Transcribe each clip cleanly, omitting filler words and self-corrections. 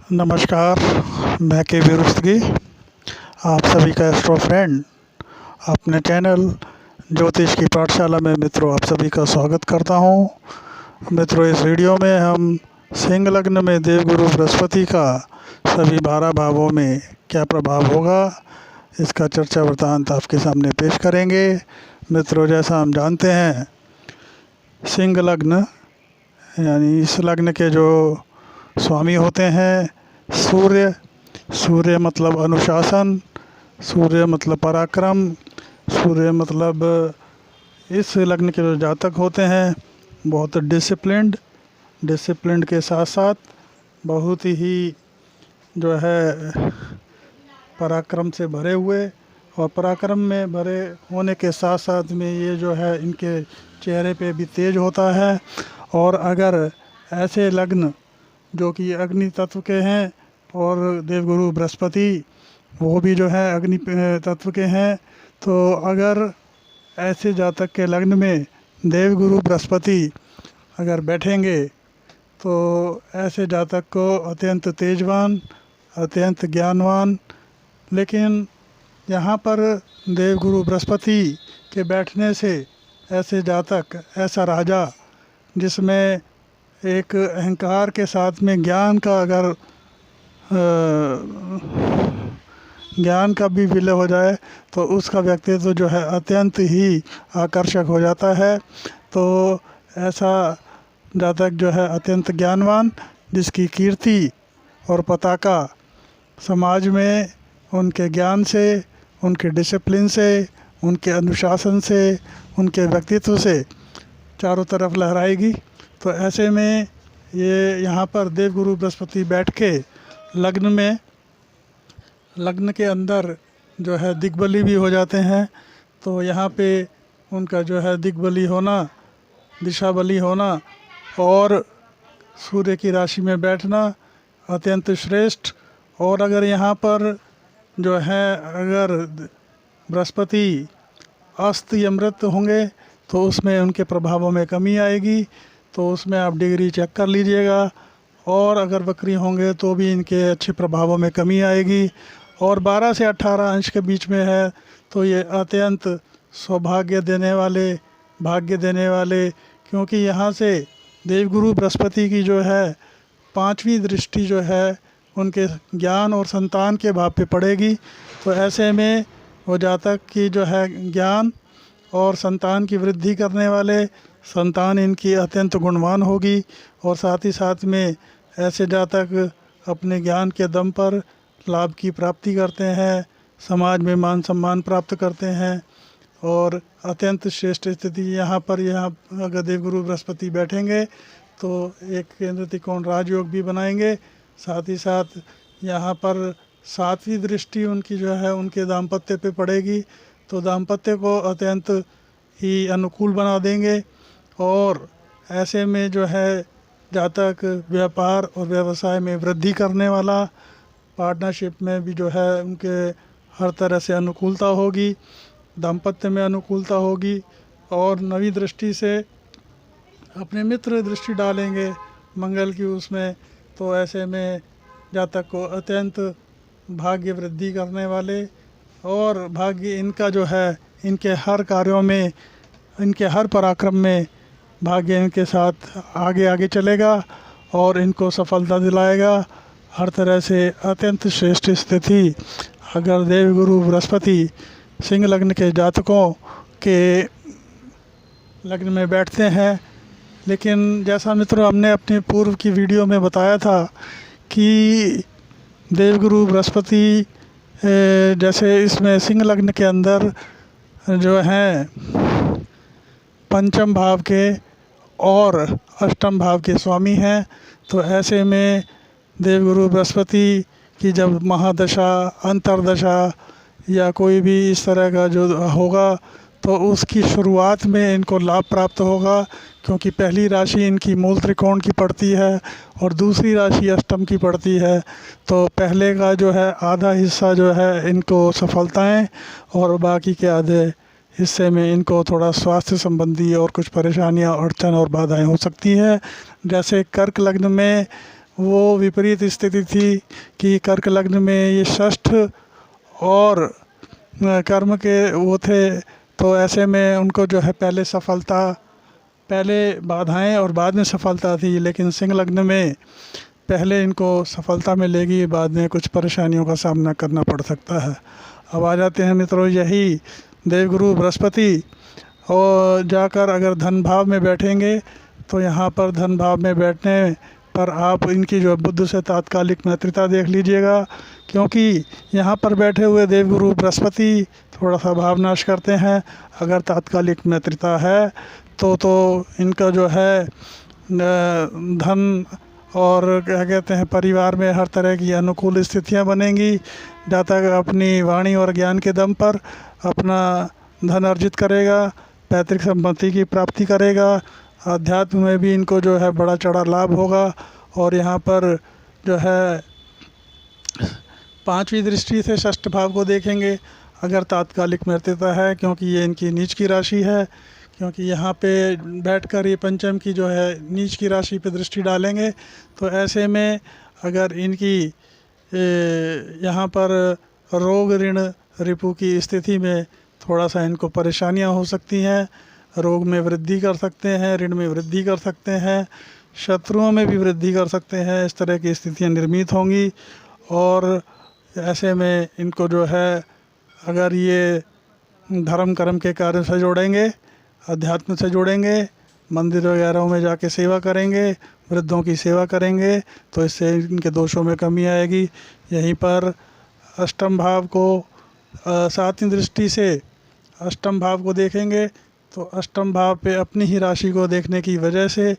नमस्कार। मैं के वी रुस्तगी आप सभी का एस्ट्रो फ्रेंड अपने चैनल ज्योतिष की पाठशाला में मित्रों आप सभी का स्वागत करता हूं। मित्रों, इस वीडियो में हम सिंह लग्न में देवगुरु बृहस्पति का सभी 12 भावों में क्या प्रभाव होगा, इसका चर्चा वृत्तांत आपके सामने पेश करेंगे। मित्रों, जैसा हम जानते हैं, सिंह लग्न यानी इस लग्न के जो स्वामी होते हैं सूर्य। सूर्य मतलब अनुशासन, सूर्य मतलब पराक्रम, सूर्य मतलब इस लग्न के जो जातक होते हैं बहुत डिसिप्लिन्ड के साथ साथ बहुत ही जो है पराक्रम से भरे हुए, और पराक्रम में भरे होने के साथ साथ में ये जो है इनके चेहरे पे भी तेज होता है। और अगर ऐसे लग्न जो कि अग्नि तत्व के हैं और देवगुरु बृहस्पति वो भी जो है अग्नि तत्व के हैं, तो अगर ऐसे जातक के लग्न में देवगुरु बृहस्पति अगर बैठेंगे तो ऐसे जातक को अत्यंत तेजवान, अत्यंत ज्ञानवान, लेकिन यहाँ पर देवगुरु बृहस्पति के बैठने से ऐसे जातक, ऐसा राजा जिसमें एक अहंकार के साथ में ज्ञान का भी विलय हो जाए तो उसका व्यक्तित्व जो है अत्यंत ही आकर्षक हो जाता है। तो ऐसा जातक जो है अत्यंत ज्ञानवान, जिसकी कीर्ति और पताका समाज में उनके ज्ञान से, उनके डिसिप्लिन से, उनके अनुशासन से, उनके व्यक्तित्व से चारों तरफ लहराएगी। तो ऐसे में ये यहाँ पर देवगुरु बृहस्पति बैठ के लग्न के अंदर जो है दिग्बली भी हो जाते हैं। तो यहाँ पे उनका जो है दिग्बली होना, दिशा बली होना और सूर्य की राशि में बैठना अत्यंत श्रेष्ठ। और अगर यहाँ पर जो है अगर बृहस्पति अस्त या मृत होंगे तो उसमें उनके प्रभावों में कमी आएगी, तो उसमें आप डिग्री चेक कर लीजिएगा। और अगर वक्री होंगे तो भी इनके अच्छे प्रभावों में कमी आएगी। और 12 से 18 अंश के बीच में है तो ये अत्यंत सौभाग्य देने वाले, भाग्य देने वाले, क्योंकि यहाँ से देवगुरु बृहस्पति की जो है 5वीं दृष्टि जो है उनके ज्ञान और संतान के भाव पे पड़ेगी। तो ऐसे में वो जातक की जो है ज्ञान और संतान की वृद्धि करने वाले, संतान इनकी अत्यंत गुणवान होगी। और साथ ही साथ में ऐसे जातक अपने ज्ञान के दम पर लाभ की प्राप्ति करते हैं, समाज में मान सम्मान प्राप्त करते हैं और अत्यंत श्रेष्ठ स्थिति यहाँ अगर देवगुरु बृहस्पति बैठेंगे तो एक केंद्र त्रिकोण राजयोग भी बनाएंगे। साथ ही साथ यहाँ पर 7वीं दृष्टि उनकी जो है उनके दाम्पत्य पे पड़ेगी, तो दाम्पत्य को अत्यंत ही अनुकूल बना देंगे। और ऐसे में जो है जातक व्यापार और व्यवसाय में वृद्धि करने वाला, पार्टनरशिप में भी जो है उनके हर तरह से अनुकूलता होगी, दाम्पत्य में अनुकूलता होगी। और 9वीं दृष्टि से अपने मित्र दृष्टि डालेंगे मंगल की उसमें, तो ऐसे में जातक को अत्यंत भाग्य वृद्धि करने वाले, और भाग्य इनका जो है इनके हर कार्यों में, इनके हर पराक्रम में भाग्य इनके साथ आगे आगे चलेगा और इनको सफलता दिलाएगा। हर तरह से अत्यंत श्रेष्ठ स्थिति अगर देवगुरु बृहस्पति सिंह लग्न के जातकों के लग्न में बैठते हैं। लेकिन जैसा मित्रों हमने अपने पूर्व की वीडियो में बताया था कि देवगुरु बृहस्पति जैसे इसमें सिंह लग्न के अंदर जो हैं 5म भाव के और 8म भाव के स्वामी हैं। तो ऐसे में देवगुरु बृहस्पति की जब महादशा, अंतरदशा या कोई भी इस तरह का जो होगा तो उसकी शुरुआत में इनको लाभ प्राप्त होगा, क्योंकि पहली राशि इनकी मूल त्रिकोण की पड़ती है और दूसरी राशि अष्टम की पड़ती है। तो पहले का जो है आधा हिस्सा जो है इनको सफलताएं और बाकी के आधे हिस्से में इनको थोड़ा स्वास्थ्य संबंधी और कुछ परेशानियां, अड़चन और बाधाएं हो सकती हैं। जैसे कर्क लग्न में वो विपरीत स्थिति थी कि कर्क लग्न में ये षष्ठ और कर्म के वो थे, तो ऐसे में उनको जो है पहले बाधाएं और बाद में सफलता थी। लेकिन सिंह लग्न में पहले इनको सफलता मिलेगी, बाद में कुछ परेशानियों का सामना करना पड़ सकता है। अब आ जाते हैं मित्रों, यही देवगुरु बृहस्पति और जाकर अगर धन भाव में बैठेंगे तो यहाँ पर धन भाव में बैठने पर आप इनकी जो बुद्ध से तात्कालिक मैत्रिता देख लीजिएगा, क्योंकि यहाँ पर बैठे हुए देवगुरु बृहस्पति थोड़ा सा भावनाश करते हैं। अगर तात्कालिक मैत्रिता है तो इनका जो है धन और क्या कहते हैं परिवार में हर तरह की अनुकूल स्थितियाँ बनेंगी। जातक अपनी वाणी और ज्ञान के दम पर अपना धन अर्जित करेगा, पैतृक संपत्ति की प्राप्ति करेगा, अध्यात्म में भी इनको जो है बड़ा चढ़ा लाभ होगा। और यहाँ पर जो है पांचवी दृष्टि से षष्ठ भाव को देखेंगे अगर तात्कालिक मैत्रिता है, क्योंकि ये इनकी नीच की राशि है, क्योंकि यहाँ पे बैठकर ये पंचम की जो है नीच की राशि पे दृष्टि डालेंगे। तो ऐसे में अगर इनकी यहाँ पर रोग ऋण रिपु की स्थिति में थोड़ा सा इनको परेशानियाँ हो सकती हैं। रोग में वृद्धि कर सकते हैं, ऋण में वृद्धि कर सकते हैं, शत्रुओं में भी वृद्धि कर सकते हैं। इस तरह की स्थितियाँ निर्मित होंगी। और ऐसे में इनको जो है अगर ये धर्म कर्म के कार्य से जोड़ेंगे, अध्यात्म से जोड़ेंगे, मंदिर वगैरह में जाके सेवा करेंगे, वृद्धों की सेवा करेंगे, तो इससे इनके दोषों में कमी आएगी। यहीं पर अष्टम भाव को सातवीं दृष्टि से अष्टम भाव को देखेंगे तो अष्टम भाव पे अपनी ही राशि को देखने की वजह से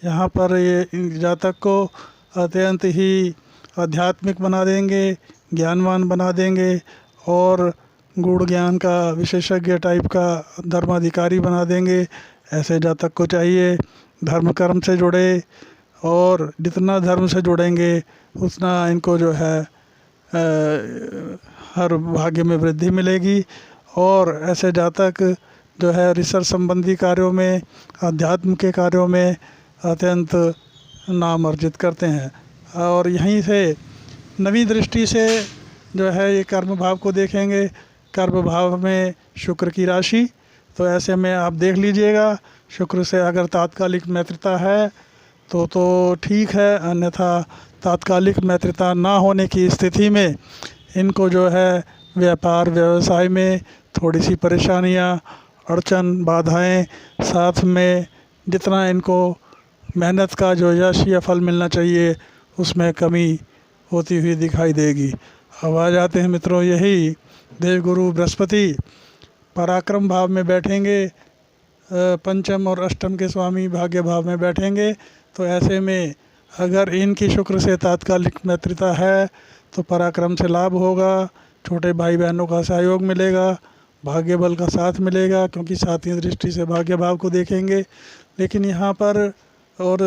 यहाँ पर ये जातक को अत्यंत ही आध्यात्मिक बना देंगे, ज्ञानवान बना देंगे और गूढ़ ज्ञान का विशेषज्ञ टाइप का धर्माधिकारी बना देंगे। ऐसे जातक को चाहिए धर्म कर्म से जुड़े, और जितना धर्म से जुड़ेंगे उतना इनको जो है हर भाग्य में वृद्धि मिलेगी। और ऐसे जातक जो है रिसर्च संबंधी कार्यों में, अध्यात्म के कार्यों में अत्यंत नाम अर्जित करते हैं। और यहीं से नवी दृष्टि से जो है ये कर्म भाव को देखेंगे। कर्म भाव में शुक्र की राशि, तो ऐसे में आप देख लीजिएगा शुक्र से अगर तात्कालिक मैत्रिता है तो ठीक है, अन्यथा तात्कालिक मैत्रिता ना होने की स्थिति में इनको जो है व्यापार व्यवसाय में थोड़ी सी परेशानियाँ, अड़चन, बाधाएं, साथ में जितना इनको मेहनत का जो यश या फल मिलना चाहिए उसमें कमी होती हुई दिखाई देगी। अब आ जाते हैं मित्रों, यही देवगुरु बृहस्पति पराक्रम भाव में बैठेंगे, पंचम और अष्टम के स्वामी भाग्य भाव में बैठेंगे। तो ऐसे में अगर इनकी शुक्र से तात्कालिक मैत्रिता है तो पराक्रम से लाभ होगा, छोटे भाई बहनों का सहयोग मिलेगा, भाग्य बल का साथ मिलेगा, क्योंकि सातवीं दृष्टि से भाग्य भाव को देखेंगे। लेकिन यहाँ पर और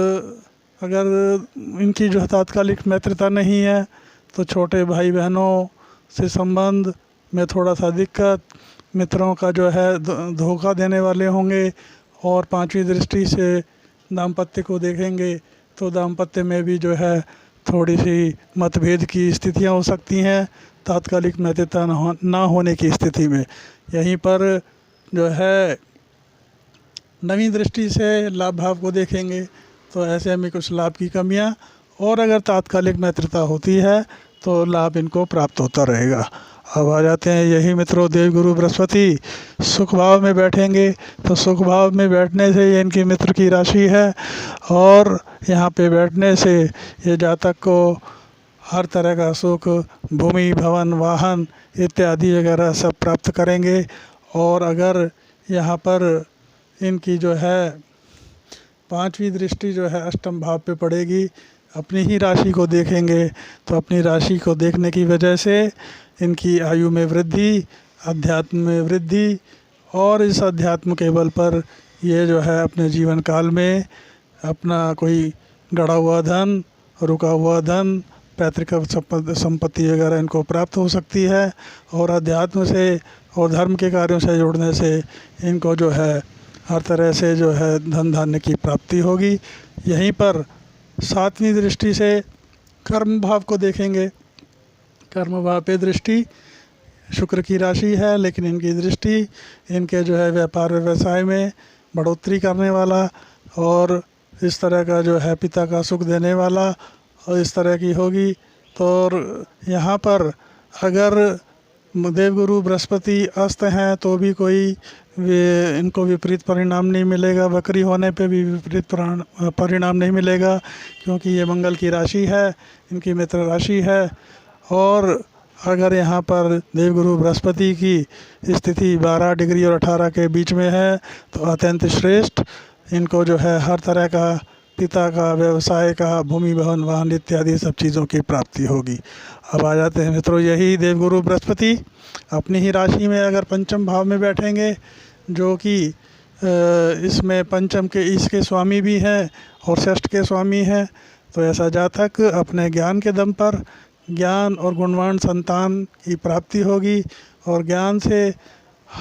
अगर इनकी जो तात्कालिक मैत्रिता नहीं है तो छोटे भाई बहनों से संबंध में थोड़ा सा दिक्कत, मित्रों का जो है धोखा देने वाले होंगे। और पांचवी दृष्टि से दाम्पत्य को देखेंगे तो दाम्पत्य में भी जो है थोड़ी सी मतभेद की स्थितियां हो सकती हैं तात्कालिक मैत्रिता ना होने की स्थिति में। यहीं पर जो है नवी दृष्टि से लाभ भाव को देखेंगे तो ऐसे में कुछ लाभ की कमियां, और अगर तात्कालिक मैत्रिता होती है तो लाभ इनको प्राप्त होता रहेगा। अब आ जाते हैं यही मित्रों, देवगुरु बृहस्पति सुख भाव में बैठेंगे तो सुख भाव में बैठने से ये इनकी मित्र की राशि है, और यहाँ पे बैठने से ये जातक को हर तरह का सुख, भूमि भवन वाहन इत्यादि वगैरह सब प्राप्त करेंगे। और अगर यहाँ पर इनकी जो है पांचवी दृष्टि जो है अष्टम भाव पे पड़ेगी, अपनी ही राशि को देखेंगे तो अपनी राशि को देखने की वजह से इनकी आयु में वृद्धि, अध्यात्म में वृद्धि, और इस अध्यात्म के बल पर ये जो है अपने जीवन काल में अपना कोई गड़ा हुआ धन, रुका हुआ धन, पैतृक संपत्ति वगैरह इनको प्राप्त हो सकती है। और अध्यात्म से और धर्म के कार्यों से जुड़ने से इनको जो है हर तरह से जो है धन धान्य की प्राप्ति होगी। यहीं पर सातवीं दृष्टि से कर्म भाव को देखेंगे, कर्म भाव पे दृष्टि शुक्र की राशि है, लेकिन इनकी दृष्टि इनके जो है व्यापार व्यवसाय में बढ़ोतरी करने वाला और इस तरह का जो है पिता का सुख देने वाला और इस तरह की होगी। तो और यहाँ पर अगर देवगुरु बृहस्पति अस्त हैं तो भी कोई इनको विपरीत परिणाम नहीं मिलेगा, वक्री होने पे भी विपरीत परिणाम नहीं मिलेगा, क्योंकि ये मंगल की राशि है, इनकी मित्र राशि है। और अगर यहाँ पर देवगुरु बृहस्पति की स्थिति 12 डिग्री और 18 के बीच में है तो अत्यंत श्रेष्ठ, इनको जो है हर तरह का पिता का, व्यवसाय का, भूमि भवन वाहन इत्यादि सब चीज़ों की प्राप्ति होगी। अब आ जाते हैं मित्रों, यही देवगुरु बृहस्पति अपनी ही राशि में अगर पंचम भाव में बैठेंगे, जो कि इसमें पंचम के इसके स्वामी भी हैं और षष्ठ के स्वामी हैं, तो ऐसा जातक अपने ज्ञान के दम पर ज्ञान और गुणवान संतान की प्राप्ति होगी और ज्ञान से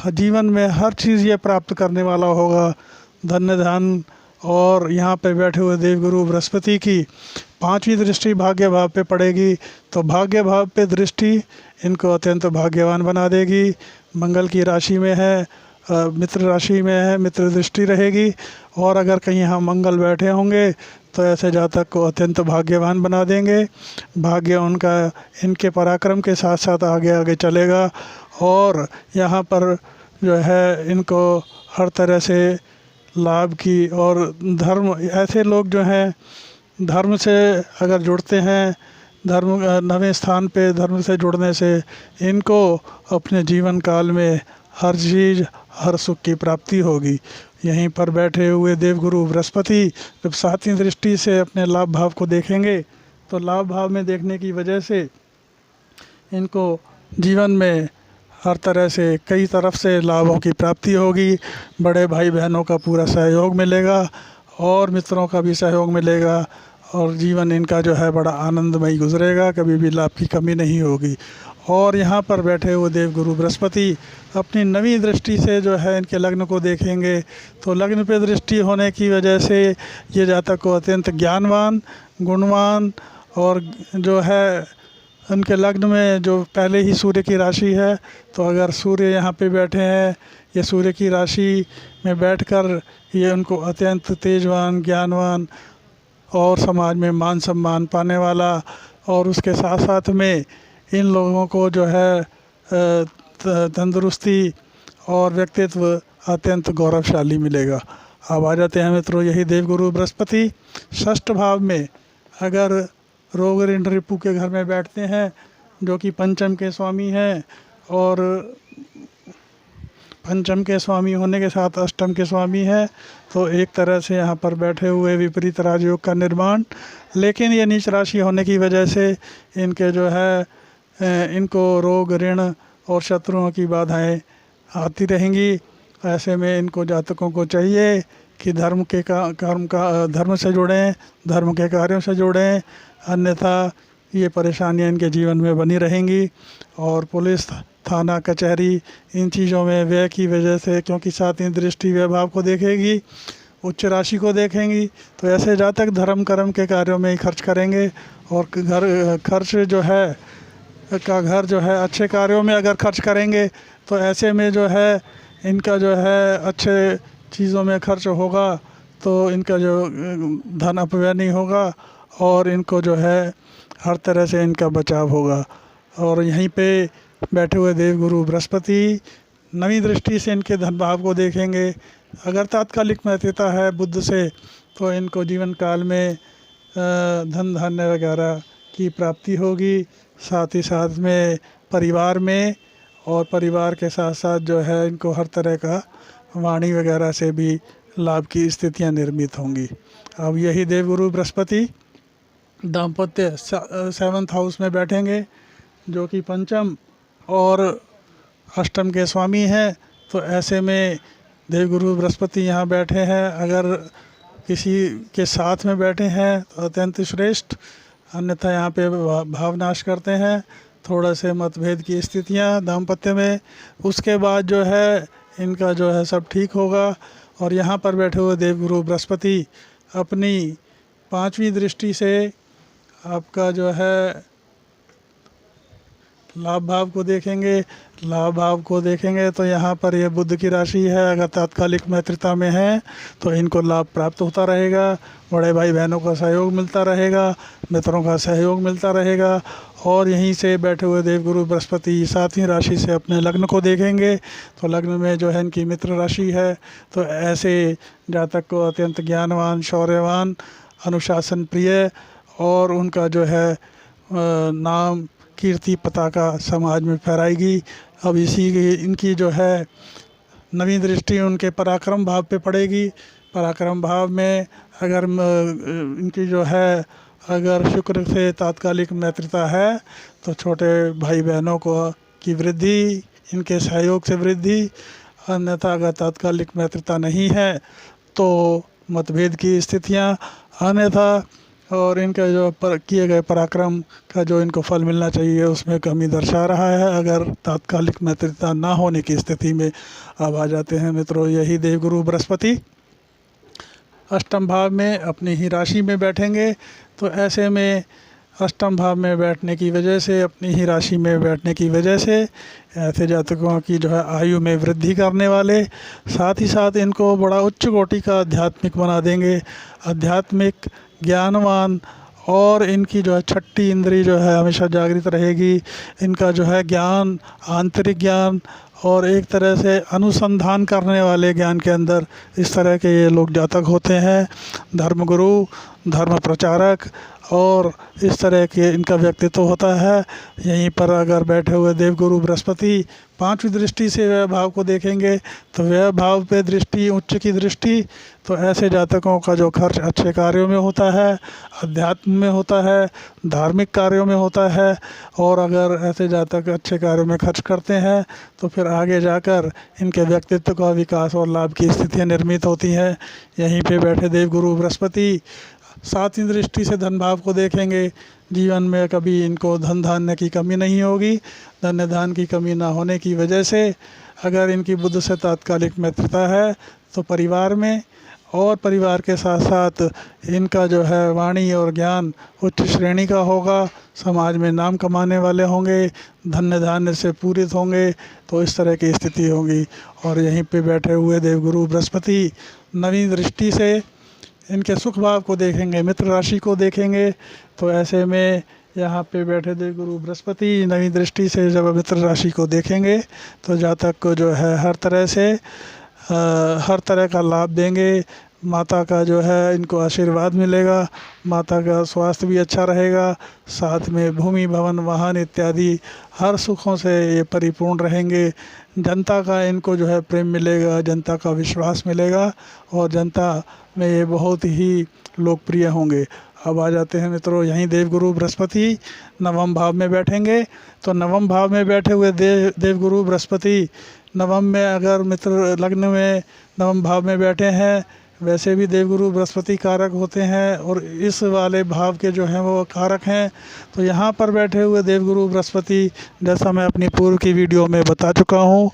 जीवन में हर चीज़ ये प्राप्त करने वाला होगा, धन्य धन। और यहाँ पे बैठे हुए देवगुरु बृहस्पति की 5वीं दृष्टि भाग्य भाव पे पड़ेगी, तो भाग्य भाव पे दृष्टि इनको अत्यंत भाग्यवान बना देगी। मंगल की राशि में है, मित्र राशि में है, मित्र दृष्टि रहेगी। और अगर कहीं यहाँ मंगल बैठे होंगे तो ऐसे जातक को अत्यंत भाग्यवान बना देंगे। भाग्य उनका इनके पराक्रम के साथ साथ आगे आगे चलेगा और यहाँ पर जो है इनको हर तरह से लाभ की और धर्म, ऐसे लोग जो हैं धर्म से अगर जुड़ते हैं, धर्म नवे स्थान पे धर्म से जुड़ने से इनको अपने जीवन काल में हर चीज़, हर सुख की प्राप्ति होगी। यहीं पर बैठे हुए देवगुरु बृहस्पति जब 7वीं दृष्टि से अपने लाभ भाव को देखेंगे तो लाभ भाव में देखने की वजह से इनको जीवन में हर तरह से कई तरफ से लाभों की प्राप्ति होगी। बड़े भाई बहनों का पूरा सहयोग मिलेगा और मित्रों का भी सहयोग मिलेगा और जीवन इनका जो है बड़ा आनंदमय गुजरेगा, कभी भी लाभ की कमी नहीं होगी। और यहाँ पर बैठे हुए देवगुरु बृहस्पति अपनी 9वीं दृष्टि से जो है इनके लग्न को देखेंगे, तो लग्न पे दृष्टि होने की वजह से ये जातक को अत्यंत ज्ञानवान, गुणवान और जो है उनके लग्न में जो पहले ही सूर्य की राशि है, तो अगर सूर्य यहाँ पे बैठे हैं, ये सूर्य की राशि में बैठकर ये उनको अत्यंत तेजवान, ज्ञानवान और समाज में मान सम्मान पाने वाला, और उसके साथ साथ में इन लोगों को जो है तंदुरुस्ती और व्यक्तित्व अत्यंत गौरवशाली मिलेगा। अब आ जाते हैं मित्रों, यही देवगुरु बृहस्पति षष्ठ भाव में अगर रोग ऋण रिपु के घर में बैठते हैं, जो कि पंचम के स्वामी हैं, और पंचम के स्वामी होने के साथ अष्टम के स्वामी हैं, तो एक तरह से यहाँ पर बैठे हुए विपरीत राजयोग का निर्माण। लेकिन ये नीच राशि होने की वजह से इनके जो है इनको रोग ऋण और शत्रुओं की बाधाएं आती रहेंगी। ऐसे में इनको जातकों को चाहिए कि धर्म से जुड़ें, धर्म के कार्यों से जुड़ें, अन्यथा ये परेशानियां इनके जीवन में बनी रहेंगी। और पुलिस, थाना, कचहरी इन चीज़ों में व्यय की वजह से, क्योंकि 7वीं दृष्टि व्यय भाव को देखेगी, उच्च राशि को देखेंगी, तो ऐसे जातक धर्म कर्म के कार्यों में ही खर्च करेंगे और खर्च जो है अच्छे कार्यों में अगर खर्च करेंगे तो ऐसे में जो है इनका जो है अच्छे चीज़ों में खर्च होगा तो इनका जो धन अपव्यय नहीं होगा और इनको जो है हर तरह से इनका बचाव होगा। और यहीं पे बैठे हुए देवगुरु बृहस्पति 9वीं दृष्टि से इनके धन भाव को देखेंगे। अगर तात्कालिक महत्वता है बुध से तो इनको जीवन काल में धन धान्य वगैरह की प्राप्ति होगी। साथ ही साथ में परिवार में और परिवार के साथ साथ जो है इनको हर तरह का वाणी वगैरह से भी लाभ की स्थितियां निर्मित होंगी। अब यही देवगुरु बृहस्पति दाम्पत्य 7th हाउस में बैठेंगे, जो कि पंचम और अष्टम के स्वामी हैं। तो ऐसे में देवगुरु बृहस्पति यहाँ बैठे हैं, अगर किसी के साथ में बैठे हैं तो अत्यंत श्रेष्ठ, अन्यथा यहाँ पे भावनाश करते हैं, थोड़ा से मतभेद की स्थितियाँ दाम्पत्य में। उसके बाद जो है इनका जो है सब ठीक होगा। और यहाँ पर बैठे हुए देवगुरु बृहस्पति अपनी 5वीं दृष्टि से आपका जो है लाभ भाव को देखेंगे। लाभ भाव को देखेंगे तो यहाँ पर ये बुध की राशि है, अगर तात्कालिक मित्रता में है तो इनको लाभ प्राप्त होता रहेगा, बड़े भाई बहनों का सहयोग मिलता रहेगा, मित्रों का सहयोग मिलता रहेगा। और यहीं से बैठे हुए देवगुरु बृहस्पति 7वीं राशि से अपने लग्न को देखेंगे तो लग्न में जो है इनकी मित्र राशि है। तो ऐसे जातक को अत्यंत ज्ञानवान, शौर्यवान, अनुशासन प्रिय और उनका जो है नाम कीर्ति पताका समाज में फहराएगी। अब इसी की इनकी जो है नवीं दृष्टि उनके पराक्रम भाव पे पड़ेगी। पराक्रम भाव में अगर इनकी जो है अगर शुक्र से तात्कालिक मित्रता है तो छोटे भाई बहनों को की वृद्धि, इनके सहयोग से वृद्धि। अन्यथा अगर तात्कालिक मित्रता नहीं है तो मतभेद की स्थितियाँ, अन्यथा और इनका जो किए गए पराक्रम का जो इनको फल मिलना चाहिए उसमें कमी दर्शा रहा है अगर तात्कालिक मित्रता ना होने की स्थिति में। अब आ जाते हैं मित्रों, यही देवगुरु बृहस्पति अष्टम भाव में अपनी ही राशि में बैठेंगे। तो ऐसे में अष्टम भाव में बैठने की वजह से, अपनी ही राशि में बैठने की वजह से ऐसे जातकों की जो है आयु में वृद्धि करने वाले, साथ ही साथ इनको बड़ा उच्च कोटि का आध्यात्मिक बना देंगे। आध्यात्मिक, ज्ञानवान और इनकी जो है छठी इंद्री जो है हमेशा जागृत रहेगी। इनका जो है ज्ञान, आंतरिक ज्ञान और एक तरह से अनुसंधान करने वाले ज्ञान के अंदर इस तरह के ये लोग जातक होते हैं। धर्मगुरु, धर्म प्रचारक और इस तरह के इनका व्यक्तित्व होता है। यहीं पर अगर बैठे हुए देवगुरु बृहस्पति 5वीं दृष्टि से व्यय भाव को देखेंगे तो व्यय भाव पे दृष्टि, उच्च की दृष्टि, तो ऐसे जातकों का जो खर्च अच्छे कार्यों में होता है, अध्यात्म में होता है, धार्मिक कार्यों में होता है। और अगर ऐसे जातक अच्छे कार्यों में खर्च करते हैं तो फिर आगे जाकर इनके व्यक्तित्व का विकास और लाभ की स्थितियाँ निर्मित होती हैं। यहीं पे बैठे देवगुरु बृहस्पति 7वीं दृष्टि से धन भाव को देखेंगे। जीवन में कभी इनको धन धान्य की कमी नहीं होगी। धन्य धान की कमी ना होने की वजह से अगर इनकी बुध से तात्कालिक मित्रता है तो परिवार में और परिवार के साथ साथ इनका जो है वाणी और ज्ञान उच्च श्रेणी का होगा। समाज में नाम कमाने वाले होंगे, धन्य धान्य से पूरित होंगे। तो इस तरह की स्थिति होगी। और यहीं पे बैठे हुए देवगुरु बृहस्पति 9वीं दृष्टि से इनके सुख भाव को देखेंगे, मित्र राशि को देखेंगे। तो ऐसे में यहाँ पे बैठे देवगुरु बृहस्पति 9वीं दृष्टि से जब मित्र राशि को देखेंगे तो जातक को जो है हर तरह का लाभ देंगे। माता का जो है इनको आशीर्वाद मिलेगा, माता का स्वास्थ्य भी अच्छा रहेगा, साथ में भूमि, भवन, वाहन इत्यादि हर सुखों से ये परिपूर्ण रहेंगे। जनता का इनको जो है प्रेम मिलेगा, जनता का विश्वास मिलेगा और जनता में ये बहुत ही लोकप्रिय होंगे। अब आ जाते हैं मित्रों, यहीं देवगुरु बृहस्पति 9वें भाव में बैठेंगे। तो 9वें भाव में बैठे हुए देवगुरु बृहस्पति 9वें में अगर मित्र लग्न में 9वें भाव में बैठे हैं, वैसे भी देवगुरु बृहस्पति कारक होते हैं और इस वाले भाव के जो हैं वो कारक हैं। तो यहाँ पर बैठे हुए देवगुरु बृहस्पति, जैसा मैं अपनी पूर्व की वीडियो में बता चुका हूँ,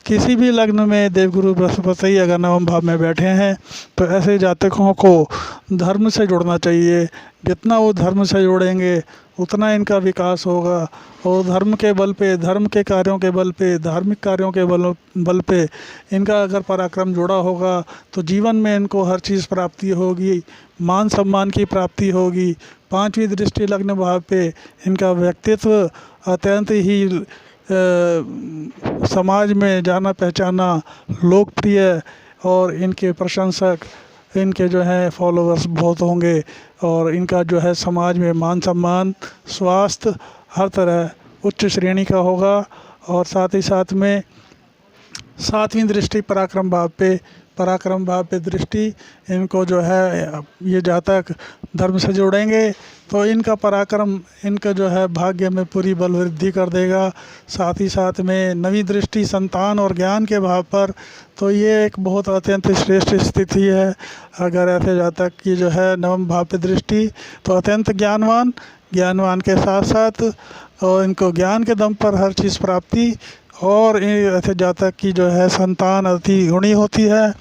किसी भी लग्न में देवगुरु बृहस्पति अगर 9वें भाव में बैठे हैं तो ऐसे जातकों को धर्म से जुड़ना चाहिए। जितना वो धर्म से जुड़ेंगे उतना इनका विकास होगा और धर्म के बल पे, धर्म के कार्यों के बल पे, धार्मिक कार्यों के बल पे इनका अगर पराक्रम जुड़ा होगा तो जीवन में इनको हर चीज़ प्राप्ति होगी, मान सम्मान की प्राप्ति होगी। 5वीं दृष्टि लग्न भाव पे इनका व्यक्तित्व अत्यंत ही समाज में जाना पहचाना, लोकप्रिय और इनके प्रशंसक, इनके जो हैं फॉलोअर्स बहुत होंगे और इनका जो है समाज में मान सम्मान, स्वास्थ्य हर तरह उच्च श्रेणी का होगा। और साथ ही साथ में 7वीं दृष्टि पराक्रम भाव पे दृष्टि इनको जो है ये जातक धर्म से जोड़ेंगे तो इनका पराक्रम इनका जो है भाग्य में पूरी बल वृद्धि कर देगा। साथ ही साथ में 9वीं दृष्टि संतान और ज्ञान के भाव पर, तो ये एक बहुत अत्यंत श्रेष्ठ स्थिति है। अगर ऐसे जातक की जो है 9वें भाव पे दृष्टि तो अत्यंत ज्ञानवान के साथ साथ और इनको ज्ञान के दम पर हर चीज़ प्राप्ति। और ऐसे जातक की जो है संतान अति गुणी होती है,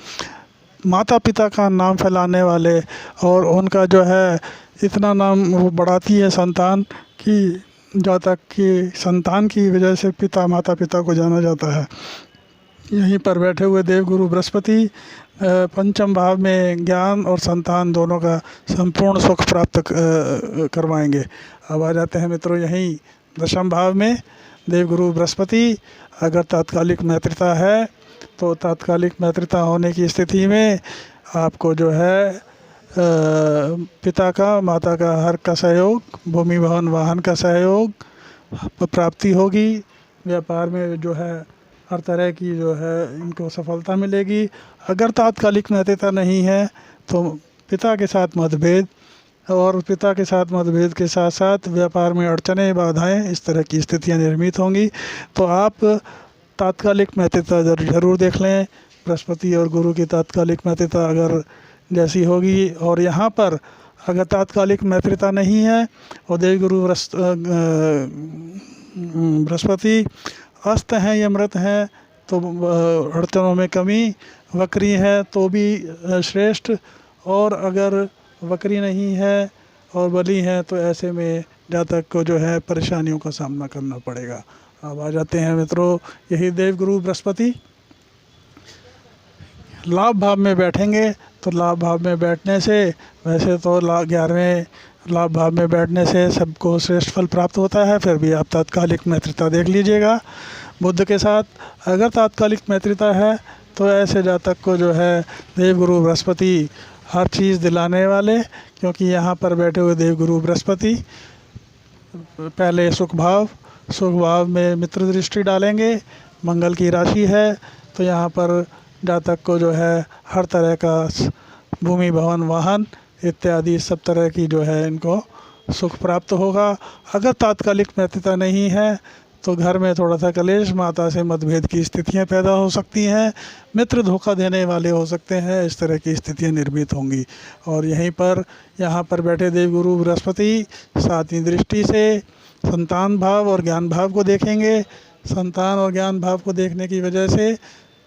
माता पिता का नाम फैलाने वाले और उनका जो है इतना नाम वो बढ़ाती है संतान कि जातक की संतान की वजह से पिता माता पिता को जाना जाता है। यहीं पर बैठे हुए देवगुरु बृहस्पति पंचम भाव में ज्ञान और संतान दोनों का संपूर्ण सुख प्राप्त करवाएंगे। अब आ जाते हैं मित्रों यहीं दशम भाव में। देवगुरु बृहस्पति अगर तात्कालिक मैत्रिता है तो तात्कालिक मैत्रिता होने की स्थिति में आपको जो है पिता का माता का हर का सहयोग, भूमि भवन वाहन का सहयोग प्राप्ति होगी। व्यापार में जो है हर तरह की जो है इनको सफलता मिलेगी। अगर तात्कालिक मैत्रिता नहीं है तो पिता के साथ मतभेद, और पिता के साथ मतभेद के साथ साथ व्यापार में अड़चनें बाधाएं इस तरह की स्थितियां निर्मित होंगी। तो आप तात्कालिक मैत्रिता ज़रूर देख लें। बृहस्पति और गुरु की तात्कालिक मैत्रिता अगर जैसी होगी, और यहाँ पर अगर तात्कालिक मैत्रिता नहीं है और देवगुरु बृहस्पति अस्त हैं या मृत हैं तो अड़चनों में कमी, वक्री है तो भी श्रेष्ठ, और अगर वक्री नहीं है और बली है तो ऐसे में जातक को जो है परेशानियों का सामना करना पड़ेगा। अब आ जाते हैं मित्रों यही देवगुरु बृहस्पति लाभ भाव में बैठेंगे। तो लाभ भाव में बैठने से वैसे तो 11वें लाभ भाव में बैठने से सबको श्रेष्ठ फल प्राप्त होता है, फिर भी आप तात्कालिक मैत्रिता देख लीजिएगा बुध के साथ। अगर तात्कालिक मैत्रिता है तो ऐसे जातक को जो है देवगुरु बृहस्पति हर चीज़ दिलाने वाले, क्योंकि यहाँ पर बैठे हुए देवगुरु बृहस्पति पहले सुख भाव में मित्र दृष्टि डालेंगे। मंगल की राशि है तो यहाँ पर जातक को जो है हर तरह का भूमि भवन वाहन इत्यादि सब तरह की जो है इनको सुख प्राप्त होगा। अगर तात्कालिक मैत्रिता नहीं है तो घर में थोड़ा सा कलेश, माता से मतभेद की स्थितियां पैदा हो सकती हैं, मित्र धोखा देने वाले हो सकते हैं, इस तरह की स्थितियां निर्मित होंगी। और यहाँ पर बैठे देवगुरु बृहस्पति 7वीं दृष्टि से संतान भाव और ज्ञान भाव को देखेंगे। संतान और ज्ञान भाव को देखने की वजह से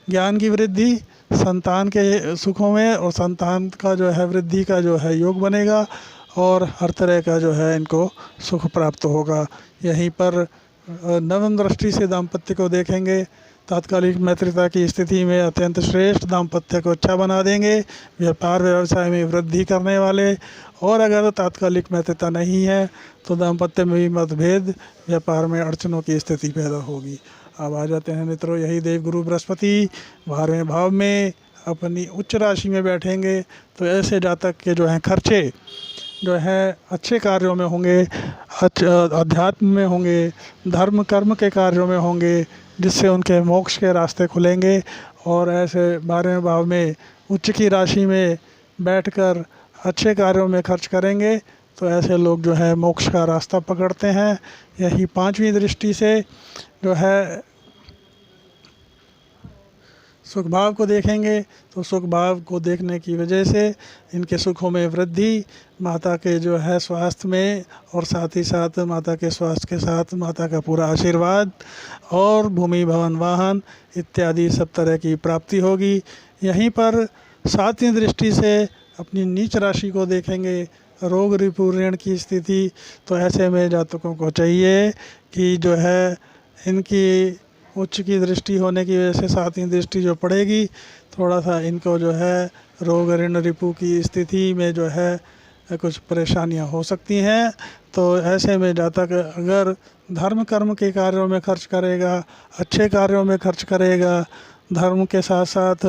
ज्ञान की वृद्धि, संतान के सुखों में और संतान का जो है वृद्धि का जो है योग बनेगा, और हर तरह का जो है इनको सुख प्राप्त होगा। यहीं पर नवम दृष्टि से दाम्पत्य को देखेंगे। तात्कालिक मैत्रिता की स्थिति में अत्यंत श्रेष्ठ दाम्पत्य को अच्छा बना देंगे, व्यापार व्यवसाय में वृद्धि करने वाले। और अगर तात्कालिक मैत्रिता नहीं है तो दाम्पत्य में भी मतभेद, व्यापार में अड़चनों की स्थिति पैदा होगी। अब आ जाते हैं मित्रों यही देवगुरु बृहस्पति 12वें भाव में अपनी उच्च राशि में बैठेंगे तो ऐसे जातक के जो हैं खर्चे जो है अच्छे कार्यों में होंगे, अध्यात्म में होंगे, धर्म कर्म के कार्यों में होंगे, जिससे उनके मोक्ष के रास्ते खुलेंगे। और ऐसे 12वें भाव में उच्च की राशि में बैठकर अच्छे कार्यों में खर्च करेंगे तो ऐसे लोग जो है मोक्ष का रास्ता पकड़ते हैं। यही 5वीं दृष्टि से जो है सुख भाव को देखेंगे तो सुख भाव को देखने की वजह से इनके सुखों में वृद्धि, माता के जो है स्वास्थ्य में, और साथ ही साथ माता के स्वास्थ्य के साथ माता का पूरा आशीर्वाद और भूमि भवन वाहन इत्यादि सब तरह की प्राप्ति होगी। यहीं पर 7वीं दृष्टि से अपनी नीच राशि को देखेंगे, रोग रिपु ऋण की स्थिति। तो ऐसे में जातकों को चाहिए कि जो है इनकी उच्च की दृष्टि होने की वजह से 7वीं दृष्टि जो पड़ेगी, थोड़ा सा इनको जो है रोग ऋण रिपु की स्थिति में जो है कुछ परेशानियां हो सकती हैं। तो ऐसे में जातक अगर धर्म कर्म के कार्यों में खर्च करेगा, अच्छे कार्यों में खर्च करेगा, धर्म के साथ साथ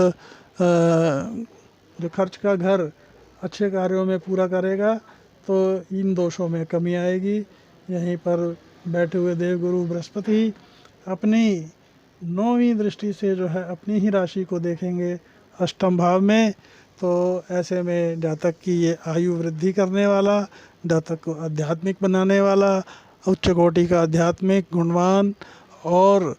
जो खर्च का घर अच्छे कार्यों में पूरा करेगा तो इन दोषों में कमी आएगी। यहीं पर बैठे हुए देवगुरु बृहस्पति अपनी 9वीं दृष्टि से जो है अपनी ही राशि को देखेंगे 8म भाव में। तो ऐसे में जातक की ये आयु वृद्धि करने वाला, जातक को आध्यात्मिक बनाने वाला, उच्च कोटि का आध्यात्मिक गुणवान और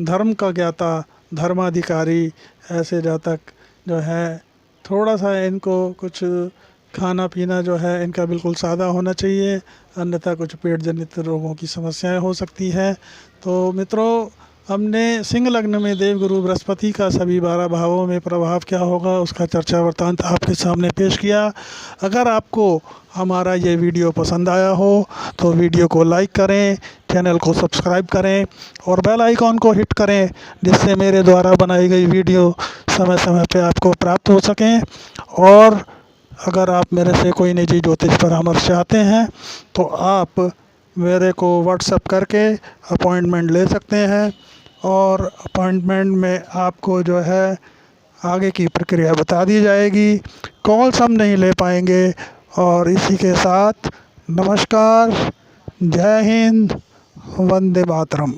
धर्म का ज्ञाता, धर्माधिकारी ऐसे जातक जो है थोड़ा सा इनको कुछ खाना पीना जो है इनका बिल्कुल सादा होना चाहिए, अन्यथा कुछ पेट जनित रोगों की समस्याएं हो सकती हैं। तो मित्रों हमने सिंह लग्न में देवगुरु बृहस्पति का सभी 12 भावों में प्रभाव क्या होगा उसका चर्चा वृत्तांत आपके सामने पेश किया। अगर आपको हमारा ये वीडियो पसंद आया हो तो वीडियो को लाइक करें, चैनल को सब्सक्राइब करें और बेल आइकॉन को हिट करें, जिससे मेरे द्वारा बनाई गई वीडियो समय समय पे आपको प्राप्त हो सकें। और अगर आप मेरे से कोई निजी ज्योतिष परामर्श चाहते हैं तो आप मेरे को व्हाट्सएप करके अपॉइंटमेंट ले सकते हैं और अपॉइंटमेंट में आपको जो है आगे की प्रक्रिया बता दी जाएगी। कॉल्स हम नहीं ले पाएंगे। और इसी के साथ नमस्कार, जय हिंद, वंदे मातरम।